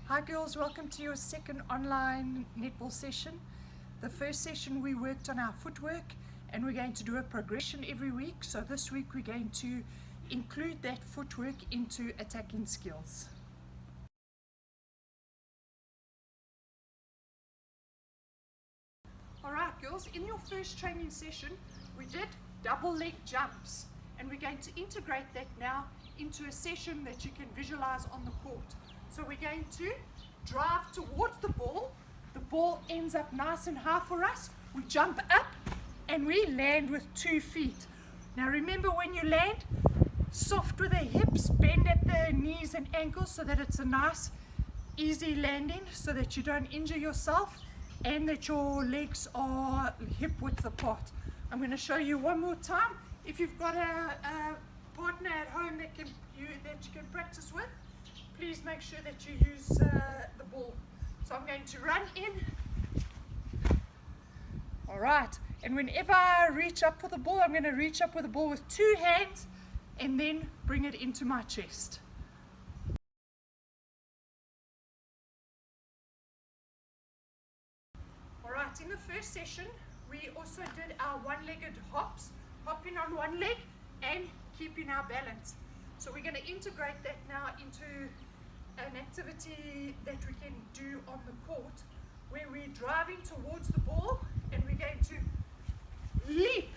Hi girls, welcome to your second online netball session. The first session we worked on our footwork and we're going to do a progression every week. So this week we're going to include that footwork into attacking skills. Alright girls, in your first training session we did double leg jumps and we're going to integrate that now into a session that you can visualize on the court. So we're going to drive towards the ball ends up nice and high for us, we jump up and we land with 2 feet. Now remember, when you land, soft with the hips, bend at the knees and ankles so that it's a nice easy landing so that you don't injure yourself and that your legs are hip width apart. I'm going to show you one more time. If you've got a partner at home that you can practice with, please make sure that you use the ball. So I'm going to run in. Alright, and whenever I reach up for the ball, I'm going to reach up with the ball with 2 hands and then bring it into my chest. Alright, in the first session we also did our one-legged hops, hopping on one leg and keeping our balance. So we're going to integrate that now into an activity that we can do on the court where we're driving towards the ball and we're going to leap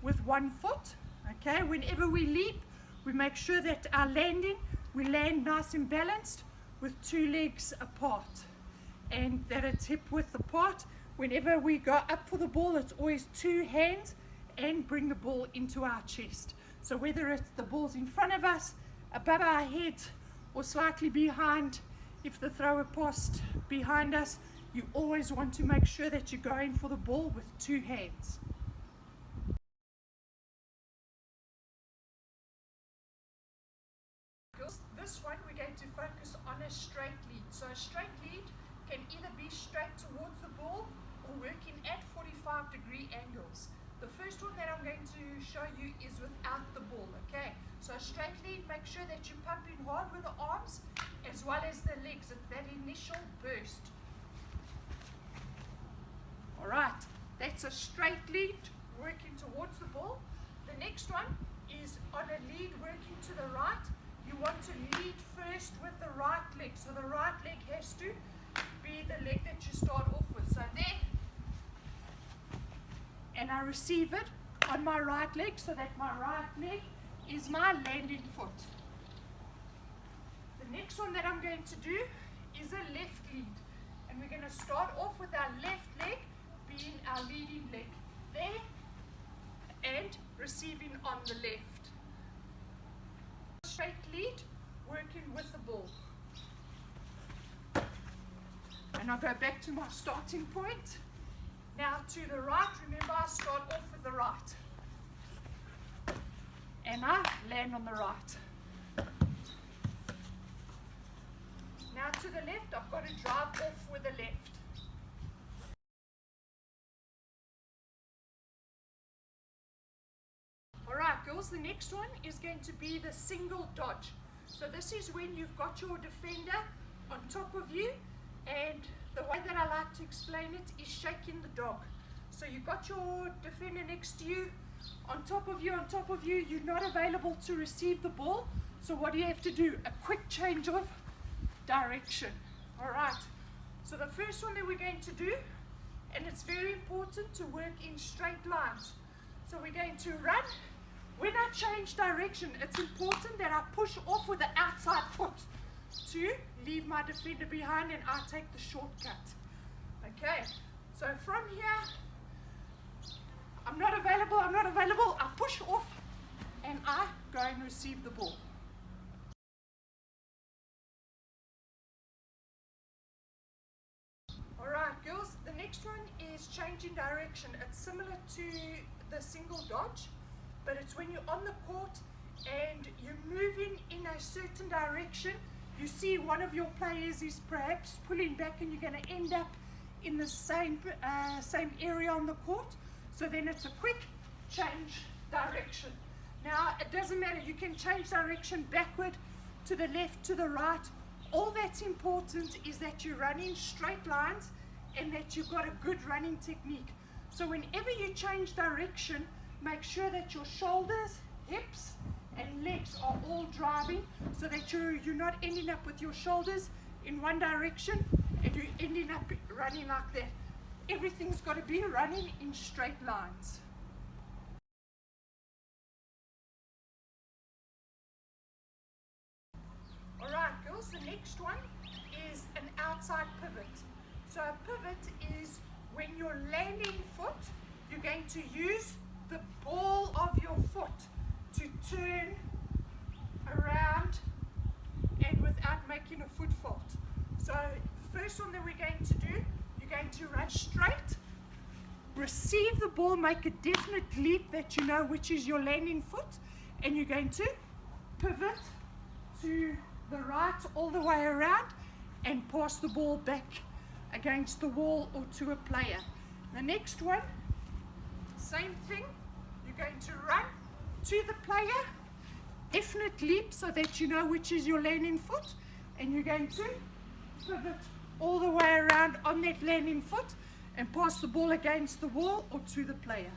with 1 foot. Okay, whenever we leap, we make sure that our landing, we land nice and balanced with 2 legs apart and that it's hip width apart. Whenever we go up for the ball, it's always 2 hands and bring the ball into our chest. So whether it's the ball's in front of us, above our head, or slightly behind, if the thrower passed behind us, you always want to make sure that you're going for the ball with 2 hands. This one we're going to focus on a straight lead. So a straight lead can either be straight towards the ball or working at 45-degree angles. The first one that I'm going to show you is without the ball, okay? So a straight lead, make sure that you're pumping hard with the arms as well as the legs. It's that initial burst. Alright, that's a straight lead working towards the ball. The next one is on a lead working to the right. You want to lead first with the right leg. So the right leg has to be the leg that you start off with. So there, and I receive it on my right leg so that my right leg is my landing foot. The next one that I'm going to do is a left lead. And we're going to start off with our left leg being our leading leg. There, and receiving on the left. Straight lead, working with the ball. And I'll go back to my starting point. Now to the right, remember I start off with the right. And I land on the right. Now to the left, I've got to drive off with the left. Alright girls, the next one is going to be the single dodge. So this is when you've got your defender on top of you, and the way that I like to explain it is shaking the dog. So you've got your defender next to you, on top of you, you're not available to receive the ball. So what do you have to do? A quick change of direction. Alright, so the first one that we're going to do, and it's very important to work in straight lines. So we're going to run. When I change direction, it's important that I push off with the outside foot to leave my defender behind and I take the shortcut. Okay, so from here, I'm not available, I push off and I go and receive the ball. Alright girls, the next one is changing direction. It's similar to the single dodge, but it's when you're on the court and you're moving in a certain direction. You see one of your players is perhaps pulling back and you're going to end up in the same area on the court. So then it's a quick change direction. Now it doesn't matter, you can change direction backward, to the left, to the right, All that's important is that you run in straight lines and that you've got a good running technique. So whenever you change direction, make sure that your shoulders, hips and legs are all driving, so that you're not ending up with your shoulders in one direction and you're ending up running like that. Everything's got to be running in straight lines. Alright girls, the next one is an outside pivot. So a pivot is when you're landing foot, you're going to use the ball of your foot to turn around and without making a foot fault. So first one that we're going to do, you're going to run straight, receive the ball, make a definite leap that you know which is your landing foot, and you're going to pivot to the right all the way around and pass the ball back against the wall or to a player. The next one, same thing, you're going to run to the player, definite leap so that you know which is your landing foot, and you're going to pivot all the way around on that landing foot and pass the ball against the wall or to the player.